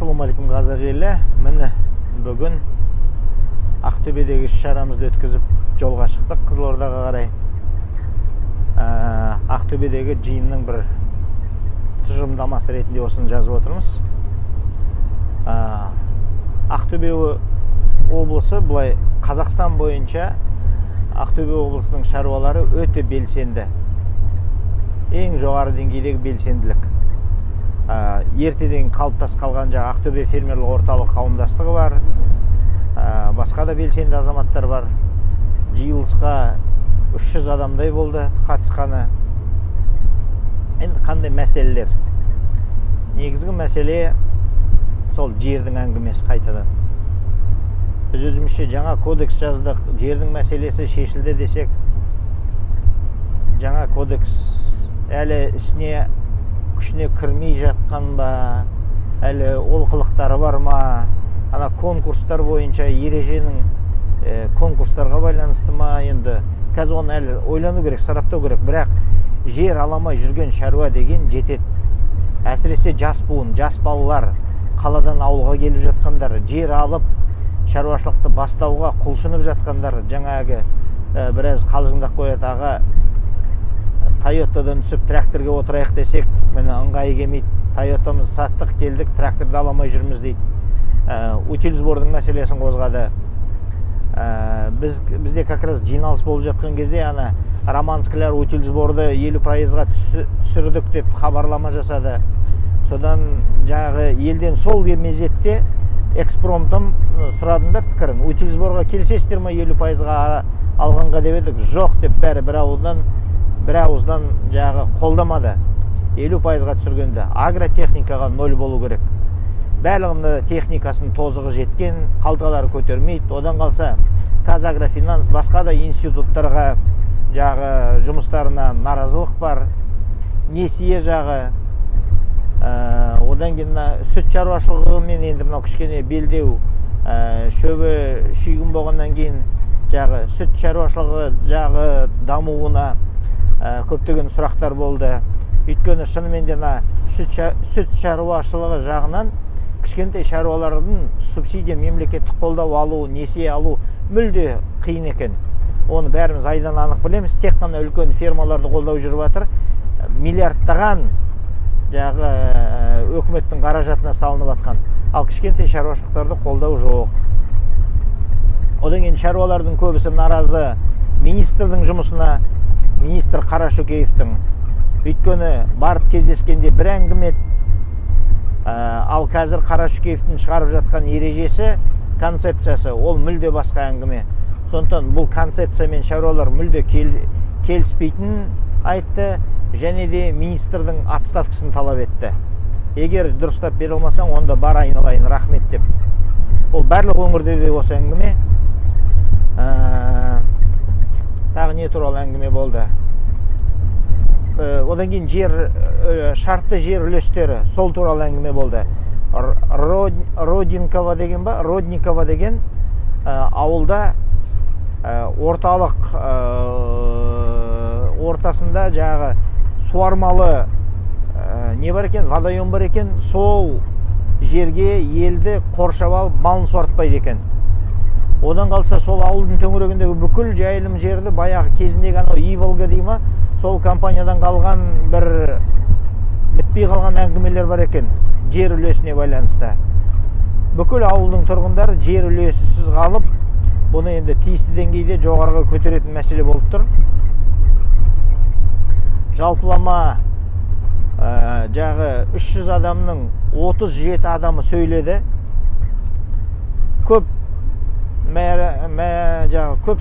Assalamu алейкум қазақ елі. Міне бүгін Ақтөбедегі шарамызды өткізіп жолға шықтық Қызылордаға қарай. Ақтөбедегі жиынның бір тұжырымдамасы ретінде осыны жазып отырмыз. Ақтөбе облысы былай Қазақстан бойынша Ақтөбе облысының шаруалары өте белсенді. Ең жоғары деңгейдегі белсенділік. Ертеден қалыптасып қалған жаңа Ақтөбе фермерлік орталық қауымдастығы бар. Басқа да белсенді азаматтар бар. Жиылысқа 300 адамдай болды қатысқаны. Енді қандай мәселелер? Негізгі мәселе сол жердің әңгімесі қайтадан. Біз өзімізше жаңа кодекс жаздық, жердің мәселесі шешілді десек, жаңа кодекс әлі ісіне күшіне кірмей жатқан ба, әлі олқылықтары бар ма, ана конкурстар бойынша ереженің конкурстарға байланысты ма, енді қазір оны әлі ойлану керек, сараптау керек. Бірақ жер аламай жүрген шаруа деген жетеді. Әсіресе жас буын, жас балалар, қаладан ауылға келіп жатқандар, жер алып шаруашылықты бастауға құлшынып жатқандар, жаңағы біраз қалжыңдап қояды, аға Тойотадан түсіп тракторға отырайық десек, міне ыңғайы келмейді. Тойотамызды саттық, келдік, тракторды аламай жүрміз дейді. Утиль сбордың мәселесін қозғады. Бізде как раз жиналыс болып жатқан кезде ана Романскілер утиль сборды 50%-ға түсірдік деп хабарлама жасады. Содан жаңағы елден сол мезетте экспромтом сұрадым да пікірін. Утиль сборға келсесіздер ме 50%-ға алғанға деп едік. Жоқ деп бәрі бір ауыздан жағы қолдамады. 50%-ға түсіргенде агротехникаға 0 болу керек. Бәлігімді техникасын тозығы жеткен, қалталары көтермейді. Одан қалса Қазагрофинанс басқа да институттарға жағы жұмыстарына наразылық бар. Несие жағы. Одан кейін сүт шаруашылығы мен енді мынау кішкене белдеу шөбі шүйгін болғаннан кейін жағы сүт шаруашылығы жағы дамуына көптеген сұрақтар болды. Өйткені шынымен де сүт шаруашылығы жағынан кішкентай шаруалардың субсидия, мемлекеттік қолдау алу, несие алу мүлде қиын екен. Оны бәріміз айдан анық білеміз. Тек қана үлкен фермаларды қолдау жүріп жатыр. Миллиардтаған жағы өкіметтің қаражатына салынып жатқан. Ал кішкентай шаруашылықтарды қолдау жоқ. Одан кейін шаруалардың көбісі наразы министрдің жұмысына, министр Қарашөкеевтің. Өйткені барып кездескенде бір әңгіме, ал қазір Қарашөкеевтің шығарып жатқан ережесі, концепциясы, ол мүлде басқа әңгіме. Сондықтан бұл концепциямен шаруалар мүлде келіспейтінін айтты, және де министрдің отставкасын талап етті. Егер дұрыстап бере алмасаң, онда бар айналайын, рахмет деп. Ол барлық өңірде де осы әңгіме. Тағы не туралы әңгіме болды? Одан кейін шартты жер үлестері, сол туралы әңгіме болды. Родникова деген ауылда орталық ортасында жағы суармалы не бар екен, водоем бар екен, сол жерге елді қоршап алып малын суартпайды екен. Одан қалса сол ауылдың төңірегіндегі бүкіл жайылым жерді баяғы кезіндегі анау Иволга дейма, сол компаниядан қалған бір бітпей қалған әңгімелер бар екен, жер үлесіне байланысты. Бүкіл ауылдың тұрғындары жер үлесісіз қалып, бұны енді тиісті деңгейде жоғарыға көтеретін мәселе болып тұр. Жалпылама жағы 300 адамның 37 адамы сөйледі. Көп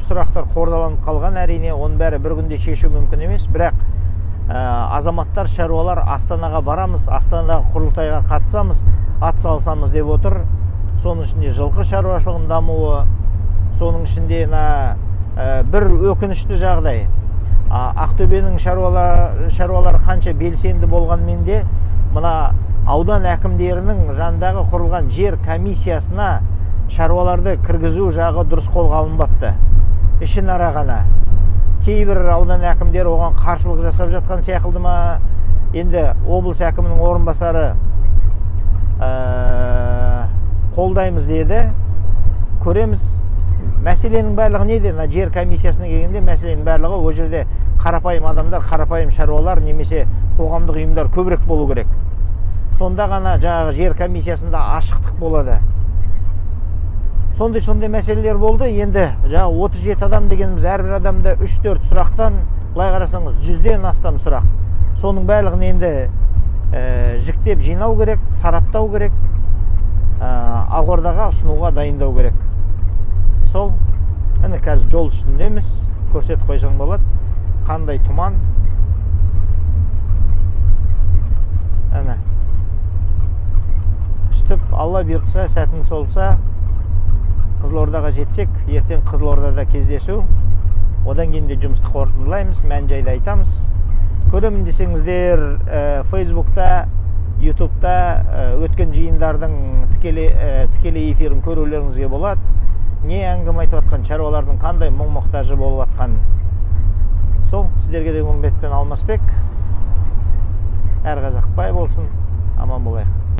сұрақтар қордаланып қалған, әрине, оның бәрі бір күнде шешу мүмкін емес. Бірақ азаматтар, шаруалар Астанаға барамыз, Астанадағы құрылтайға қатысамыз, атсалысамыз деп отыр. Соның ішінде жылқы шаруашылығының дамуы, соның ішінде бір өкінішті жағдай. Ақтөбенің шаруалары қанша белсенді болғанмен де, мына аудан әкімдерінің жанындағы құрылған жер комиссиясына шаруаларды кіргізу жағы дұрыс қолға алынбапты. Ішін ара ғана. Кейбір аудан әкімдері оған қарсылық жасап жатқан сияқты ма? Енді облыс әкімінің орынбасары қолдаймыз деді. Көреміз. Мәселенің барлығы неде? Жер комиссиясына келгенде мәселенің барлығы ол жерде қарапайым адамдар, қарапайым шаруалар немесе қоғамдық ұйымдар көбірек болу керек. Сонда ғана жаңағы жер комиссиясында ашықтық болады. Сондай мәселелер болды. Енді жаңағы 37 адам дегеніміз әрбір адамда 3-4 сұрақтан, былай қарасаңыз 100-ден астам сұрақ. Соның барлығын енді жіктеп жинау керек, сараптау керек, Ақордаға ұсынуға дайындау керек. Сол, әне қазір жол үстіндеміз, көрсетіп қойсаң болады. Қандай тұман. Әне. Үстіп, Алла бұйыртса, сәтін солса, Қызылордаға жетсек, ертең Қызылордада кездесу. Одан кейін де жұмысты қорытындылаймыз, мән-жайды айтамыз. Көремін десеңіздер, Facebook'та, YouTube'та өткен жиындардың тікелей эфирін көрулеріңізге болады. Не әңгіме айтып жатқан, шаруалардың қандай мұң-мұқтажы болып жатқан. Сол, сіздерге де Умбетпен Алмасбек. Әр қазақ бай болсын, аман болайық.